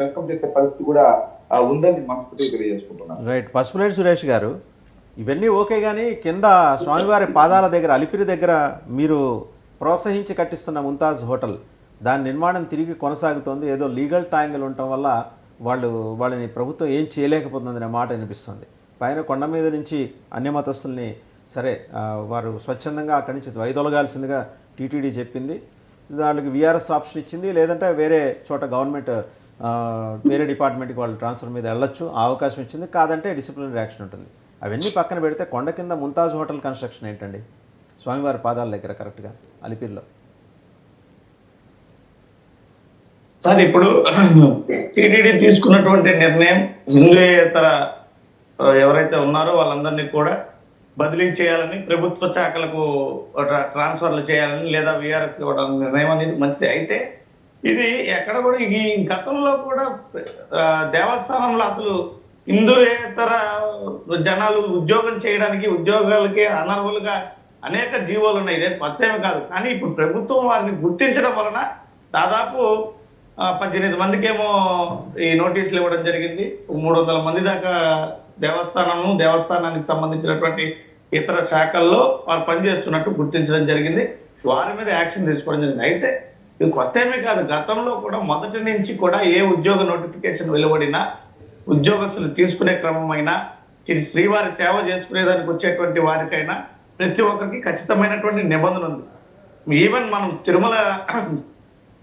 Welcome చేసే పరిస్థితి కూడా ఉందని మనస్ఫూర్తిగా తెలియజేసుకుంటున్నాను. రైట్. పసుపులేటి సురేష్ గారు, ఇవన్నీ ఓకే, కానీ కింద స్వామివారి పాదాల దగ్గర అలిపిరి దగ్గర మీరు ప్రోత్సహించి కట్టిస్తున్న ముంతాజ్ హోటల్ దాని నిర్మాణం తిరిగి కొనసాగుతోంది. ఏదో లీగల్ ట్యాంగిల్ ఉండటం వల్ల వాళ్ళని ప్రభుత్వం ఏం చేయలేకపోతుందనే మాట వినిపిస్తుంది. పైన కొండ మీద నుంచి అన్యమతస్తుల్ని సరే వారు స్వచ్ఛందంగా అక్కడి నుంచి వైదొలగాల్సిందిగా టీటీడీ చెప్పింది. వాళ్ళకి వీఆర్ఎస్ ఆప్షన్ ఇచ్చింది, లేదంటే వేరే చోట గవర్నమెంట్ వేరే డిపార్ట్మెంట్కి వాళ్ళు ట్రాన్స్ఫర్ మీద వెళ్ళొచ్చు, ఆ అవకాశం ఇచ్చింది. కాదంటే డిసిప్లినరీ యాక్షన్ ఉంటుంది. అవన్నీ పక్కన పెడితే కొండ కింద ముంతాజ్ హోటల్ కన్స్ట్రక్షన్ ఏంటండి స్వామివారి పాదాల దగ్గర కరెక్ట్గా అలిపిరిలో? సార్, ఇప్పుడు టీటీడీ తీసుకున్నటువంటి నిర్ణయం హిందూయేతర ఎవరైతే ఉన్నారో వాళ్ళందరినీ కూడా బదిలీ చేయాలని, ప్రభుత్వ శాఖలకు ట్రాన్స్ఫర్లు చేయాలని, లేదా విఆర్ఎస్ ఇవ్వడం నిర్ణయం అనేది మంచిది. అయితే ఇది ఎక్కడ కూడా ఈ గతంలో కూడా దేవస్థానంలో అసలు హిందూయేతర జనాలు ఉద్యోగం చేయడానికి, ఉద్యోగాలకి అనర్హులుగా అనేక జీవోలు ఉన్నాయి. ఇదే కొత్తేమి కాదు. కానీ ఇప్పుడు ప్రభుత్వం వారిని గుర్తించడం వలన దాదాపు 18 మందికేమో ఈ నోటీసులు ఇవ్వడం జరిగింది. 300 మంది దాకా దేవస్థానానికి సంబంధించినటువంటి ఇతర శాఖల్లో వారు పనిచేస్తున్నట్టు గుర్తించడం జరిగింది. వారి మీద యాక్షన్ తీసుకోవడం జరిగింది. అయితే ఇది కొత్త ఏమీ కాదు. గతంలో కూడా మొదటి నుంచి కూడా ఏ ఉద్యోగ నోటిఫికేషన్ వెలువడినా, ఉద్యోగస్తులు తీసుకునే క్రమమైనా, ఇది శ్రీవారి సేవ చేసుకునేదానికి వచ్చేటువంటి వారికైనా ప్రతి ఒక్కరికి ఖచ్చితమైనటువంటి నిబంధన ఉంది. ఈవెన్ మనం తిరుమల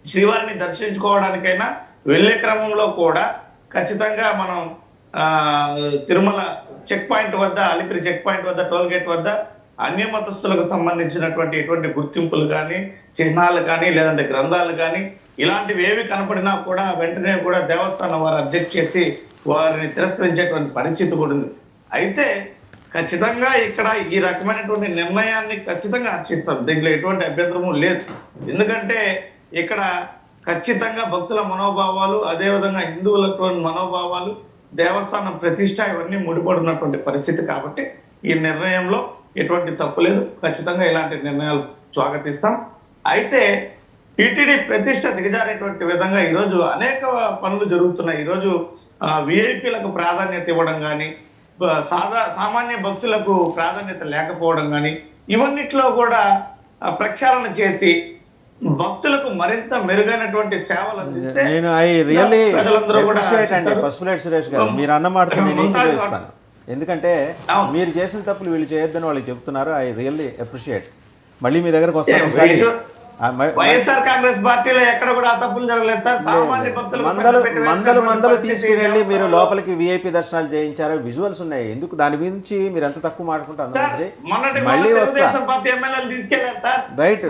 శ్రీవారిని దర్శించుకోవడానికైనా వెళ్ళే క్రమంలో కూడా ఖచ్చితంగా మనం తిరుమల చెక్ పాయింట్ వద్ద, అలిపిరి చెక్ పాయింట్ వద్ద, టోల్ గేట్ వద్ద అన్యమతస్థులకు సంబంధించినటువంటి ఎటువంటి గుర్తింపులు కానీ, చిహ్నాలు కానీ, లేదంటే గ్రంథాలు కానీ ఇలాంటివి ఏవి కనపడినా కూడా వెంటనే కూడా దేవస్థానం వారు అబ్జెక్ట్ చేసి వారిని తిరస్కరించేటువంటి పరిస్థితి కూడా ఉంది. అయితే ఖచ్చితంగా ఇక్కడ ఈ రకమైనటువంటి నిర్ణయాన్ని ఖచ్చితంగా హర్షిస్తాం. దీంట్లో ఎటువంటి అభ్యంతరము లేదు. ఎందుకంటే ఇక్కడ ఖచ్చితంగా భక్తుల మనోభావాలు, అదేవిధంగా హిందువులకు మనోభావాలు, దేవస్థానం ప్రతిష్ట ఇవన్నీ ముడిపడినటువంటి పరిస్థితి కాబట్టి ఈ నిర్ణయంలో ఎటువంటి తప్పు లేదు. ఖచ్చితంగా ఇలాంటి నిర్ణయాలు స్వాగతిస్తాం. అయితే టీటీడీ ప్రతిష్ట దిగజారేటువంటి విధంగా ఈరోజు అనేక పనులు జరుగుతున్నాయి. ఈరోజు విఐపీలకు ప్రాధాన్యత ఇవ్వడం కానీ, సామాన్య భక్తులకు ప్రాధాన్యత లేకపోవడం కానీ, ఇవన్నిట్లో కూడా ప్రక్షాళన చేసి భక్తులకు మరింత మెరుగైనటువంటి సేవలు అందిస్తే ప్రజలందరూ కూడా పసుపులేటి సురేష్ గారు, మీరు అన్న మాట నేను ఏకీభవిస్తాను. ఎందుకంటే మీరు చేసిన తప్పులు వీళ్ళు చేయొద్దని వాళ్ళకి చెప్తున్నారు. I really appreciate. మళ్ళీ మీ దగ్గరకు వస్తాను ఒకసారి. వైఎస్ఆర్ కాంగ్రెస్ పార్టీలో ఎక్కడ కూడా తప్పులు జరగలేదు సార్. సామాన్య భక్తులు మందలు తీసుకుని మీరు లోపలికి విఐపి దర్శనాలు చేయించారు, విజువల్స్ ఉన్నాయి. ఎందుకు దాని గురించి మీరు ఎంత తక్కువ మాట్లాడుకుంటారు? మళ్ళీ వస్తా. పార్టీ ఎమ్మెల్యేలు తీసుకెళ్లారు సార్. రైట్.